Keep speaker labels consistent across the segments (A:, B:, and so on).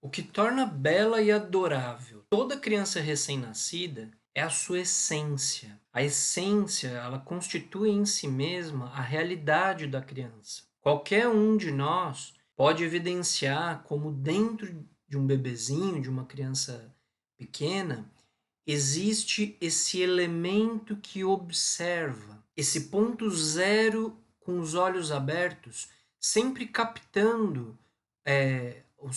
A: O que torna bela e adorável toda criança recém-nascida é a sua essência. A essência, ela constitui em si mesma a realidade da criança. Qualquer um de nós pode evidenciar como dentro de um bebezinho, de uma criança pequena, existe esse elemento que observa, esse ponto zero com os olhos abertos, sempre captando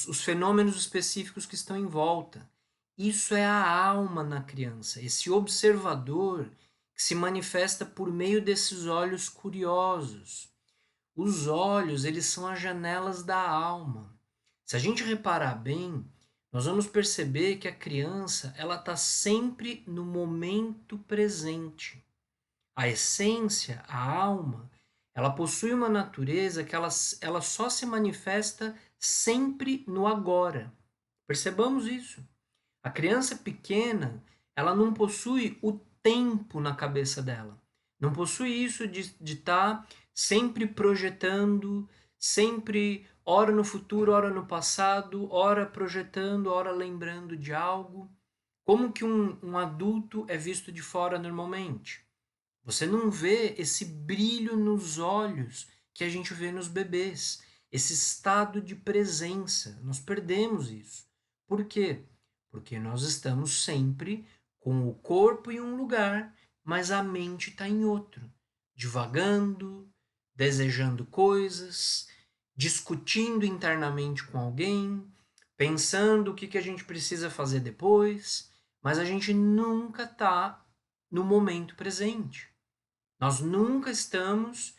A: os fenômenos específicos que estão em volta. Isso é a alma na criança, esse observador que se manifesta por meio desses olhos curiosos. Os olhos, eles são as janelas da alma. Se a gente reparar bem, nós vamos perceber que a criança, ela está sempre no momento presente. A essência, a alma, ela possui uma natureza que ela só se manifesta sempre no agora. Percebamos isso. A criança pequena, ela não possui o tempo na cabeça dela. Não possui isso de estar sempre projetando, sempre ora no futuro, ora no passado, ora projetando, ora lembrando de algo. Como que um adulto é visto de fora normalmente? Você não vê esse brilho nos olhos que a gente vê nos bebês, esse estado de presença. Nós perdemos isso. Por quê? Porque nós estamos sempre com o corpo em um lugar, mas a mente está em outro, divagando, desejando coisas, discutindo internamente com alguém, pensando o que a gente precisa fazer depois, mas a gente nunca está no momento presente. Nós nunca estamos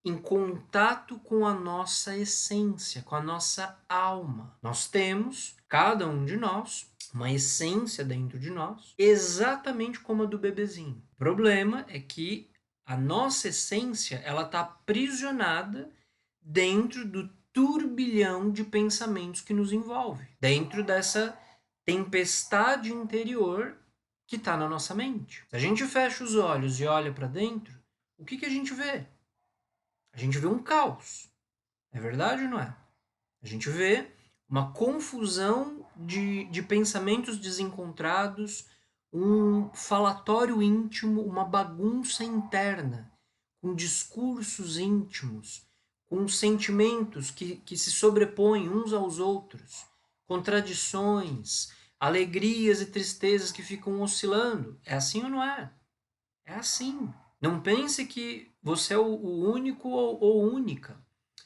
A: em contato com a nossa essência, com a nossa alma. Nós temos, cada um de nós, uma essência dentro de nós, exatamente como a do bebezinho. O problema é que a nossa essência, ela está aprisionada dentro do turbilhão de pensamentos que nos envolve, dentro dessa tempestade interior que está na nossa mente. Se a gente fecha os olhos e olha para dentro, o que a gente vê? A gente vê um caos. É verdade ou não é? A gente vê uma confusão de pensamentos desencontrados, um falatório íntimo, uma bagunça interna, com discursos íntimos, com sentimentos que se sobrepõem uns aos outros, contradições, alegrias e tristezas que ficam oscilando. É assim ou não é? É assim. Não pense que você é o único ou única.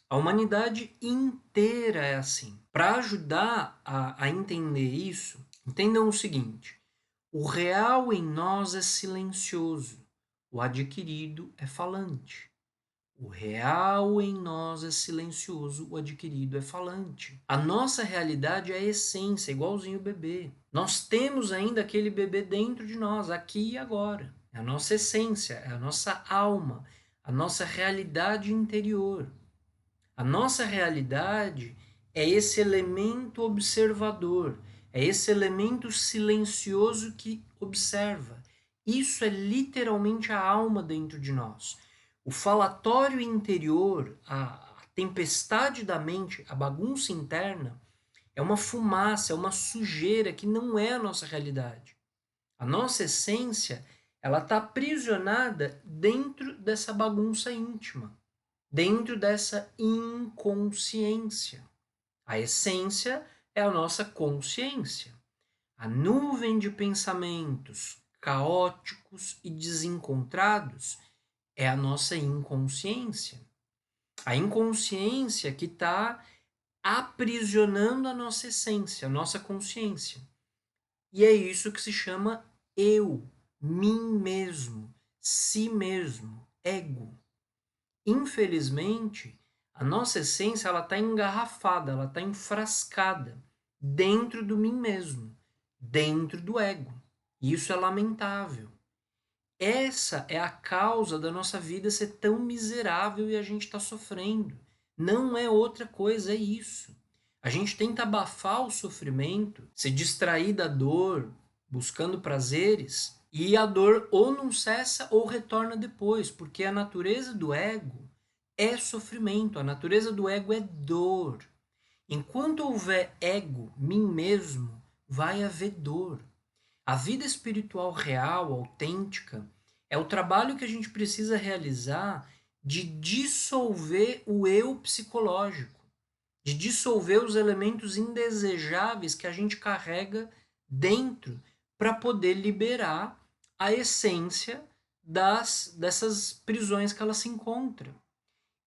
A: A humanidade inteira é assim. Para ajudar a entender isso, entendam o seguinte: o real em nós é silencioso, o adquirido é falante. O real em nós é silencioso, o adquirido é falante. A nossa realidade é a essência, igualzinho o bebê. Nós temos ainda aquele bebê dentro de nós, aqui e agora. É a nossa essência, é a nossa alma, a nossa realidade interior. A nossa realidade é esse elemento observador, é esse elemento silencioso que observa. Isso é literalmente a alma dentro de nós. O falatório interior, a tempestade da mente, a bagunça interna, é uma fumaça, é uma sujeira que não é a nossa realidade. A nossa essência, ela está aprisionada dentro dessa bagunça íntima, dentro dessa inconsciência. A essência é a nossa consciência. A nuvem de pensamentos caóticos e desencontrados é a nossa inconsciência. A inconsciência que está aprisionando a nossa essência, a nossa consciência. E é isso que se chama eu, mim mesmo, si mesmo, ego. Infelizmente, a nossa essência ela está engarrafada, ela está enfrascada dentro do mim mesmo, dentro do ego. E isso é lamentável. Essa é a causa da nossa vida ser tão miserável e a gente está sofrendo. Não é outra coisa, é isso. A gente tenta abafar o sofrimento, se distrair da dor, buscando prazeres, e a dor ou não cessa ou retorna depois, porque a natureza do ego é sofrimento, a natureza do ego é dor. Enquanto houver ego, mim mesmo, vai haver dor. A vida espiritual real, autêntica, é o trabalho que a gente precisa realizar de dissolver o eu psicológico, de dissolver os elementos indesejáveis que a gente carrega dentro para poder liberar a essência dessas prisões que ela se encontra.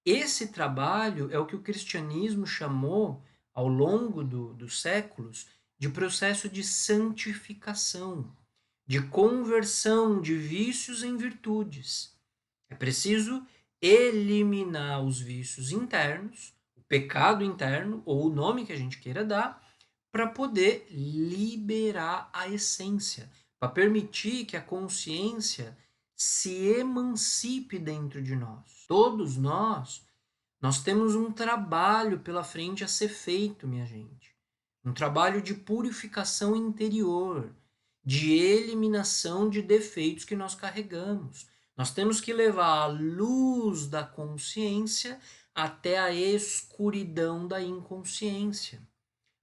A: Esse trabalho é o que o cristianismo chamou, ao longo dos séculos, de processo de santificação, de conversão de vícios em virtudes. É preciso eliminar os vícios internos, o pecado interno, ou o nome que a gente queira dar, para poder liberar a essência, para permitir que a consciência se emancipe dentro de nós. Todos nós temos um trabalho pela frente a ser feito, minha gente. Um trabalho de purificação interior, de eliminação de defeitos que nós carregamos. Nós temos que levar a luz da consciência até a escuridão da inconsciência.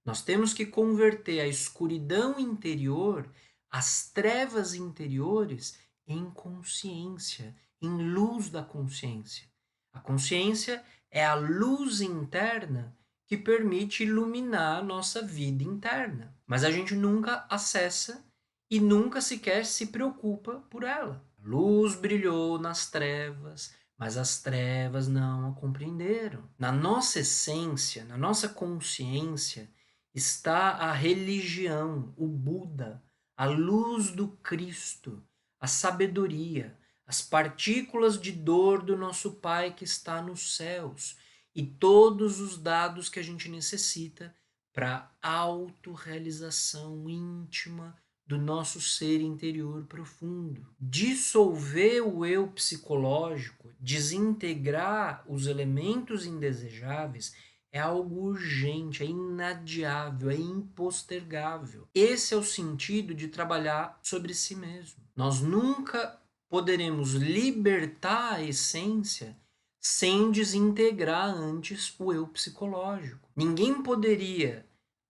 A: Nós temos que converter a escuridão interior, as trevas interiores, em consciência, em luz da consciência. A consciência é a luz interna que permite iluminar a nossa vida interna. Mas a gente nunca acessa e nunca sequer se preocupa por ela. A luz brilhou nas trevas, mas as trevas não a compreenderam. Na nossa essência, na nossa consciência, está a religião, o Buda, a luz do Cristo, a sabedoria, as partículas de dor do nosso Pai que está nos céus e todos os dados que a gente necessita para a autorrealização íntima do nosso ser interior profundo. Dissolver o eu psicológico, desintegrar os elementos indesejáveis é algo urgente, é inadiável, é impostergável. Esse é o sentido de trabalhar sobre si mesmo. Nós nunca poderemos libertar a essência sem desintegrar antes o eu psicológico. Ninguém poderia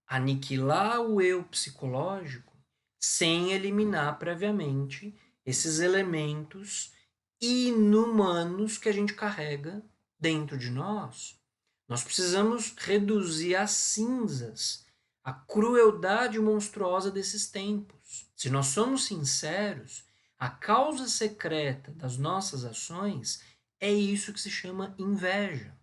A: aniquilar o eu psicológico sem eliminar previamente esses elementos inumanos que a gente carrega dentro de nós. Nós precisamos reduzir às cinzas a crueldade monstruosa desses tempos. Se nós somos sinceros, a causa secreta das nossas ações é isso que se chama inveja.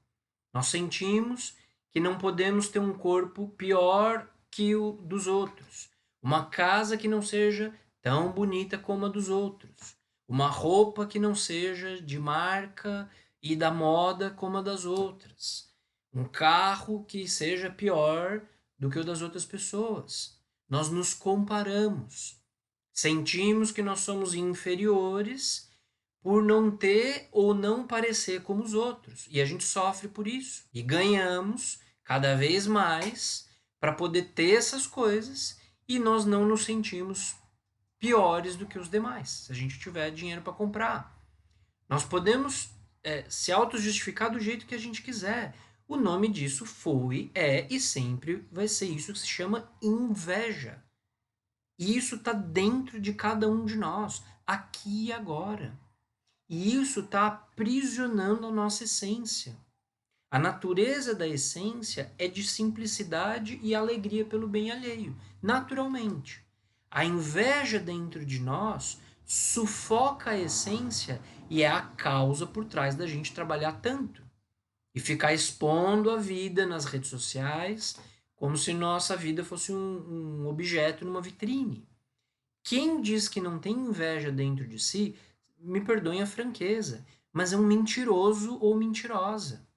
A: Nós sentimos que não podemos ter um corpo pior que o dos outros, uma casa que não seja tão bonita como a dos outros, uma roupa que não seja de marca e da moda como a das outras, um carro que seja pior do que o das outras pessoas. Nós nos comparamos, sentimos que nós somos inferiores por não ter ou não parecer como os outros. E a gente sofre por isso. E ganhamos cada vez mais para poder ter essas coisas e nós não nos sentimos piores do que os demais, se a gente tiver dinheiro para comprar. Nós podemos se auto-justificar do jeito que a gente quiser. O nome disso foi, é e sempre vai ser isso que se chama inveja. E isso está dentro de cada um de nós, aqui e agora. E isso está aprisionando a nossa essência. A natureza da essência é de simplicidade e alegria pelo bem alheio, naturalmente. A inveja dentro de nós sufoca a essência e é a causa por trás da gente trabalhar tanto e ficar expondo a vida nas redes sociais como se nossa vida fosse um objeto numa vitrine. Quem diz que não tem inveja dentro de si, me perdoem a franqueza, mas é um mentiroso ou mentirosa.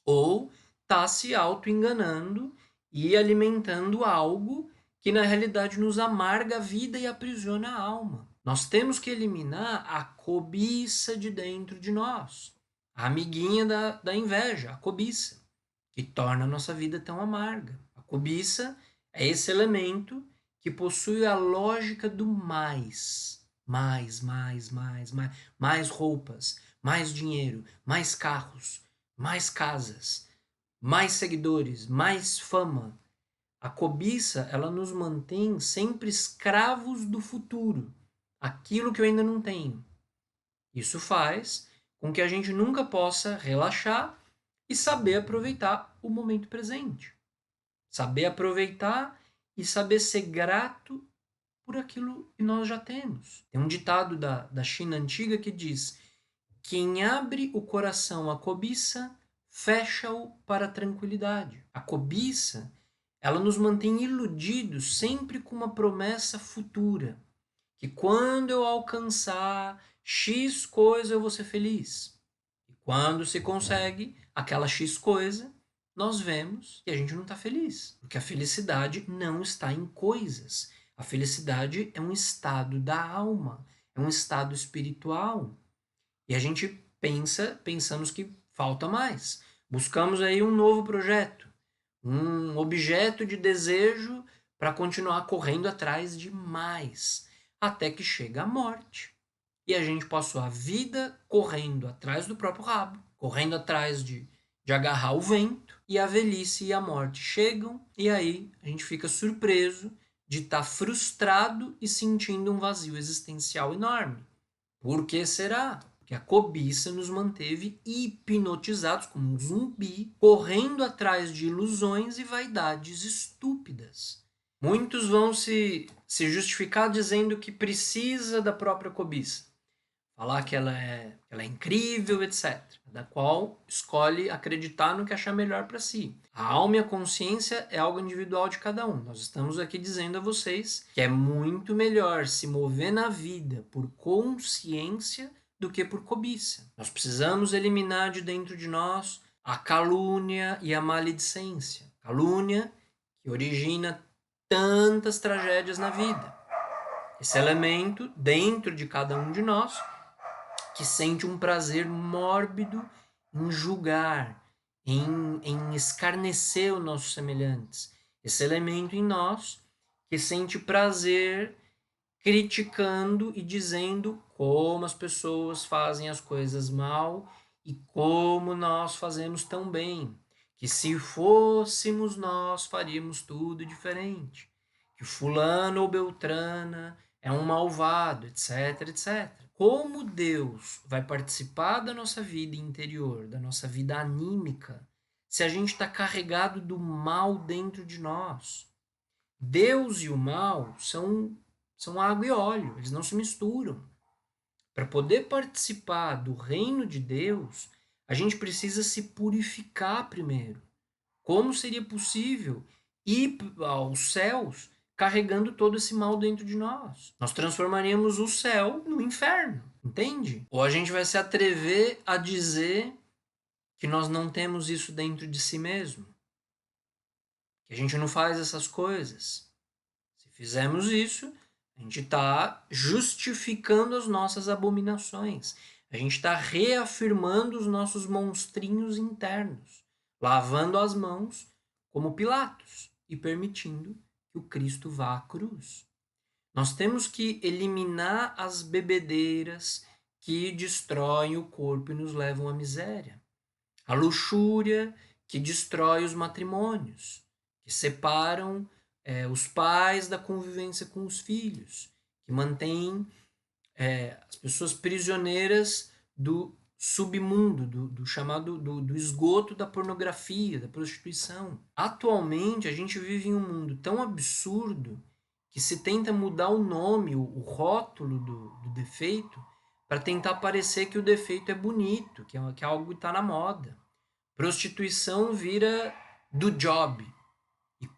A: Ou está se auto-enganando e alimentando algo que na realidade nos amarga a vida e aprisiona a alma. Nós temos que eliminar a cobiça de dentro de nós, a amiguinha da inveja, a cobiça, que torna a nossa vida tão amarga. A cobiça é esse elemento que possui a lógica do mais. Mais roupas, mais dinheiro, mais carros, mais casas, mais seguidores, mais fama. A cobiça, ela nos mantém sempre escravos do futuro, aquilo que eu ainda não tenho. Isso faz com que a gente nunca possa relaxar e saber aproveitar o momento presente. Saber aproveitar e saber ser grato por aquilo que nós já temos. Tem um ditado da China antiga que diz: quem abre o coração à cobiça, fecha-o para a tranquilidade. A cobiça, ela nos mantém iludidos sempre com uma promessa futura, que quando eu alcançar X coisa eu vou ser feliz. E quando se consegue aquela X coisa, nós vemos que a gente não está feliz, porque a felicidade não está em coisas. A felicidade é um estado da alma, é um estado espiritual. E a gente pensamos que falta mais. Buscamos aí um novo projeto, um objeto de desejo para continuar correndo atrás de mais, até que chega a morte. E a gente passou a vida correndo atrás do próprio rabo, correndo atrás de agarrar o vento, e a velhice e a morte chegam, e aí a gente fica surpreso de estar frustrado e sentindo um vazio existencial enorme. Por que será? Porque a cobiça nos manteve hipnotizados como um zumbi, correndo atrás de ilusões e vaidades estúpidas. Muitos vão se justificar dizendo que precisa da própria cobiça, falar que ela é incrível, etc. Da qual escolhe acreditar no que achar melhor para si. A alma e a consciência é algo individual de cada um. Nós estamos aqui dizendo a vocês que é muito melhor se mover na vida por consciência do que por cobiça. Nós precisamos eliminar de dentro de nós a calúnia e a maledicência. Calúnia que origina tantas tragédias na vida. Esse elemento dentro de cada um de nós que sente um prazer mórbido em julgar, em escarnecer os nossos semelhantes. Esse elemento em nós que sente prazer criticando e dizendo como as pessoas fazem as coisas mal e como nós fazemos tão bem. Que se fôssemos nós, faríamos tudo diferente. Que fulano ou beltrana é um malvado, etc, etc. Como Deus vai participar da nossa vida interior, da nossa vida anímica, se a gente está carregado do mal dentro de nós? Deus e o mal são água e óleo, eles não se misturam. Para poder participar do reino de Deus, a gente precisa se purificar primeiro. Como seria possível ir aos céus carregando todo esse mal dentro de nós? Nós transformaríamos o céu no inferno, entende? Ou a gente vai se atrever a dizer que nós não temos isso dentro de si mesmo, que a gente não faz essas coisas. Se fizermos isso, a gente está justificando as nossas abominações. A gente está reafirmando os nossos monstrinhos internos, lavando as mãos como Pilatos e permitindo que o Cristo vá à cruz. Nós temos que eliminar as bebedeiras que destroem o corpo e nos levam à miséria. A luxúria que destrói os matrimônios, que separam os pais da convivência com os filhos, que mantém as pessoas prisioneiras do submundo, do chamado do esgoto da pornografia, da prostituição. Atualmente, a gente vive em um mundo tão absurdo que se tenta mudar o nome, o rótulo do defeito, para tentar parecer que o defeito é bonito, que é algo que está na moda. Prostituição vira do job.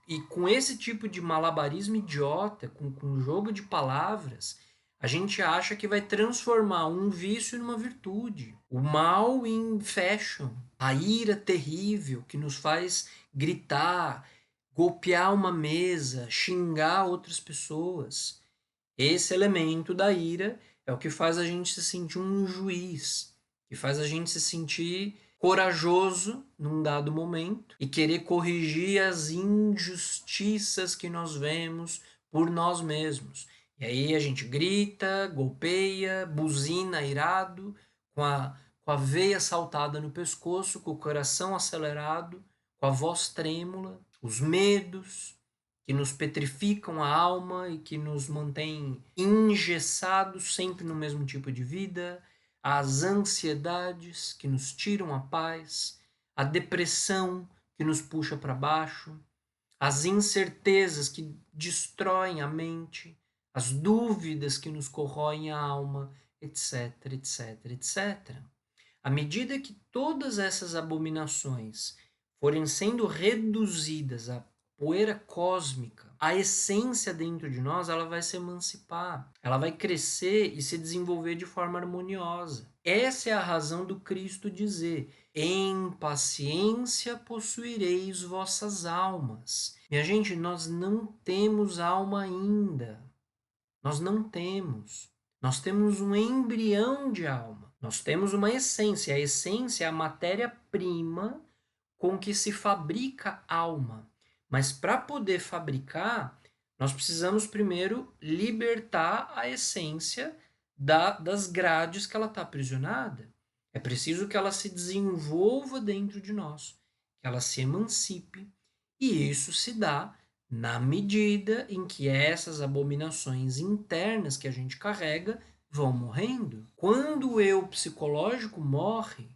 A: E com esse tipo de malabarismo idiota, com jogo de palavras, a gente acha que vai transformar um vício numa virtude. O mal em fashion. A ira terrível que nos faz gritar, golpear uma mesa, xingar outras pessoas. Esse elemento da ira é o que faz a gente se sentir um juiz, que faz a gente se sentir corajoso num dado momento e querer corrigir as injustiças que nós vemos por nós mesmos. E aí a gente grita, golpeia, buzina irado, com a veia saltada no pescoço, com o coração acelerado, com a voz trêmula, os medos que nos petrificam a alma e que nos mantêm engessados sempre no mesmo tipo de vida, as ansiedades que nos tiram a paz, a depressão que nos puxa para baixo, as incertezas que destroem a mente, as dúvidas que nos corroem a alma, etc, etc, etc. À medida que todas essas abominações forem sendo reduzidas à poeira cósmica, a essência dentro de nós ela vai se emancipar, ela vai crescer e se desenvolver de forma harmoniosa. Essa é a razão do Cristo dizer: em paciência possuireis vossas almas. Minha gente, nós não temos alma ainda. Nós não temos. Nós temos um embrião de alma. Nós temos uma essência. A essência é a matéria-prima com que se fabrica alma. Mas para poder fabricar, nós precisamos primeiro libertar a essência das grades que ela está aprisionada. É preciso que ela se desenvolva dentro de nós, que ela se emancipe, e isso se dá na medida em que essas abominações internas que a gente carrega vão morrendo. Quando o eu psicológico morre,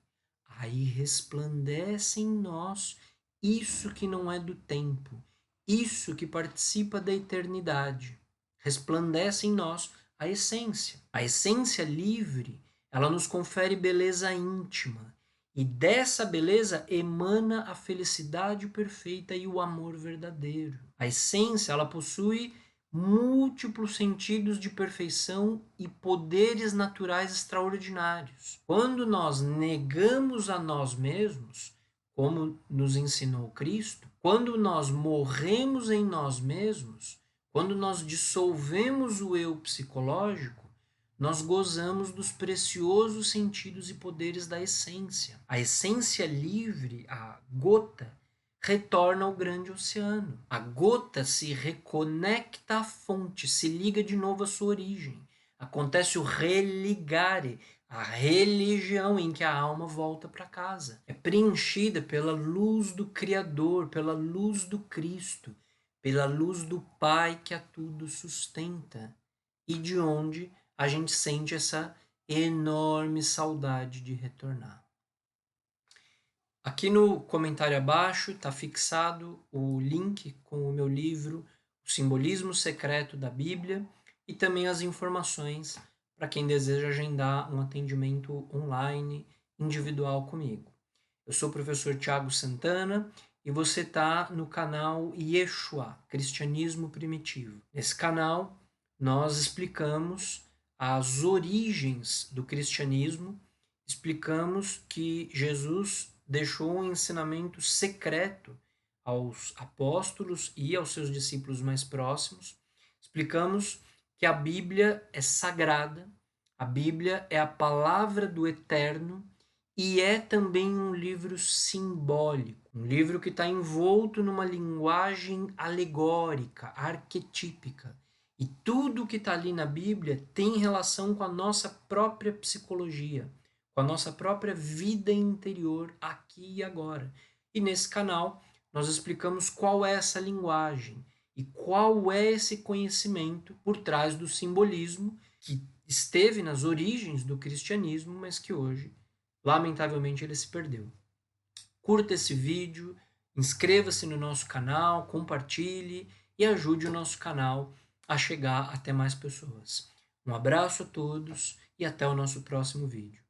A: aí resplandece em nós isso que não é do tempo, isso que participa da eternidade. Resplandece em nós a essência. A essência livre, ela nos confere beleza íntima. E dessa beleza emana a felicidade perfeita e o amor verdadeiro. A essência, ela possui múltiplos sentidos de perfeição e poderes naturais extraordinários. Quando nós negamos a nós mesmos, como nos ensinou Cristo, quando nós morremos em nós mesmos, quando nós dissolvemos o eu psicológico, nós gozamos dos preciosos sentidos e poderes da essência. A essência livre, a gota, retorna ao grande oceano. A gota se reconecta à fonte, se liga de novo à sua origem. Acontece o religare, a religião em que a alma volta para casa. É preenchida pela luz do Criador, pela luz do Cristo, pela luz do Pai que a tudo sustenta, e de onde a gente sente essa enorme saudade de retornar. Aqui no comentário abaixo está fixado o link com o meu livro O Simbolismo Secreto da Bíblia e também as informações para quem deseja agendar um atendimento online individual comigo. Eu sou o professor Tiago Santana e você está no canal Yeshua, Cristianismo Primitivo. Nesse canal nós explicamos as origens do cristianismo, explicamos que Jesus deixou um ensinamento secreto aos apóstolos e aos seus discípulos mais próximos. Explicamos que a Bíblia é sagrada, a Bíblia é a palavra do Eterno e é também um livro simbólico, um livro que está envolto numa linguagem alegórica, arquetípica. E tudo que está ali na Bíblia tem relação com a nossa própria psicologia, com a nossa própria vida interior aqui e agora. E nesse canal nós explicamos qual é essa linguagem e qual é esse conhecimento por trás do simbolismo que esteve nas origens do cristianismo, mas que hoje, lamentavelmente, ele se perdeu. Curta esse vídeo, inscreva-se no nosso canal, compartilhe e ajude o nosso canal a chegar até mais pessoas. Um abraço a todos e até o nosso próximo vídeo.